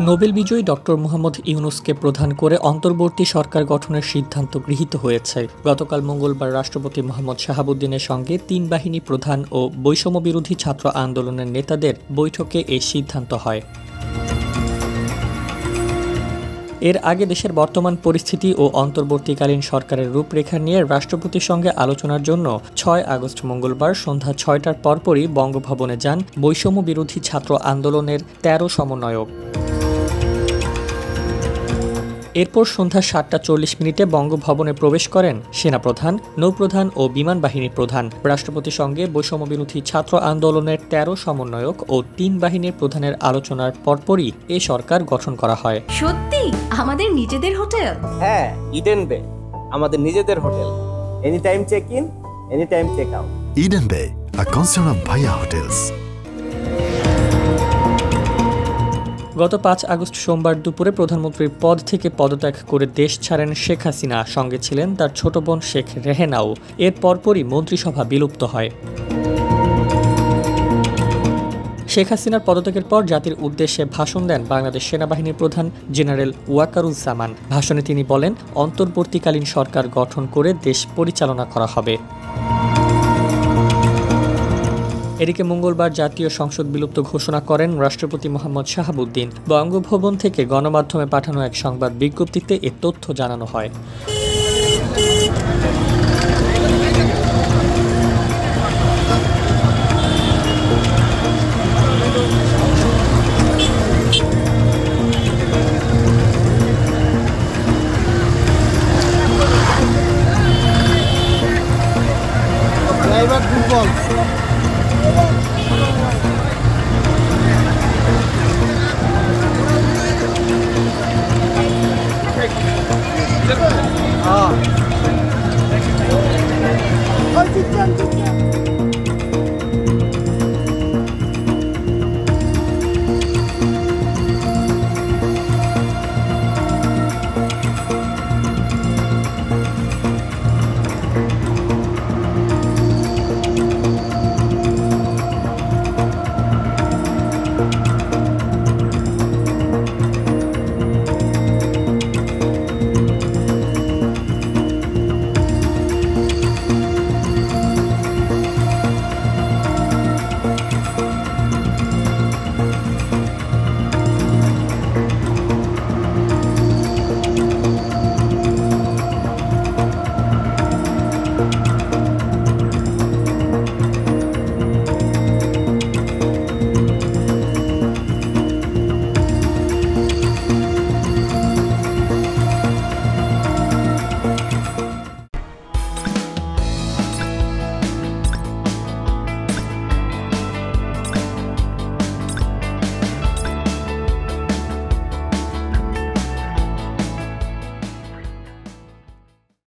Nobel বিজয়ী doctor Mohammad ইউনূসকে প্রধান করে অন্তর্বর্তী সরকার গঠনের সিদ্ধান্ত গৃহীত হয়েছে। গতকাল মঙ্গলবার রাষ্ট্রপতি মোহাম্মদ শাহাবুদ্দিনের সঙ্গে তিন বাহিনী প্রধান ও বৈষম্যবিরোধী ছাত্র আন্দোলনের নেতাদের বৈঠকে এই সিদ্ধান্ত হয়। এর আগে দেশের বর্তমান পরিস্থিতি ও অন্তর্বর্তীকালীন সরকারের রূপরেখা নিয়ে রাষ্ট্রপতির সঙ্গে আলোচনার জন্য ৬ আগস্ট মঙ্গলবার সন্ধ্যা ৬টার পরপরই বঙ্গভবনে যান বৈষম্য বিরোধী ছাত্র আন্দোলনের ১৩ সমন্বয়ক। এরপর সন্ধ্যা ৭টা ৪০ মিনিটে বঙ্গভবনে প্রবেশ করেন সেনাপ্রধান, নৌপ্রধান ও বিমান বাহিনীর প্রধান। রাষ্ট্রপতির সঙ্গে বৈষম্যবিরোধী ছাত্র আন্দোলনের ১৩ সমন্বয়ক ও ৩ বাহিনীর প্রধানের আলোচনার পরপরই এ সরকার গঠন করা হয়। সত্যি আমাদের নিজেদের হোটেল? হ্যাঁ, ইডেন বে আমাদের নিজেদের hotel. Any time check in, any time check out. Eden Bay, a concern of Bhaiya Hotels. গত ৫ আগস্ট সোমবার দুপুরে প্রধানমন্ত্রীর পদ থেকে পদত্যাগ করে দেশ ছাড়েন শেখ হাসিনা। সঙ্গে ছিলেন তার ছোট বোন শেখ রেহেনাও। এর পরপরই মন্ত্রিসভা বিলুপ্ত হয়। শেখ হাসিনার পদত্যাগের পর জাতির উদ্দেশ্যে ভাষণ দেন বাংলাদেশ সেনাবাহিনীর প্রধান জেনারেল ওয়াকারুজ্জামান। ভাষণে তিনি বলেন, অন্তর্বর্তীকালীন সরকার গঠন করে দেশ পরিচালনা করা হবে। এদিকে মঙ্গলবার জাতীয় সংসদ বিলুপ্ত ঘোষণা করেন রাষ্ট্রপতি মোহাম্মদ শাহাবুদ্দিন। বঙ্গভবন থেকে গণমাধ্যমে পাঠানো এক সংবাদ বিজ্ঞপ্তিতে এ তথ্য জানানো হয়।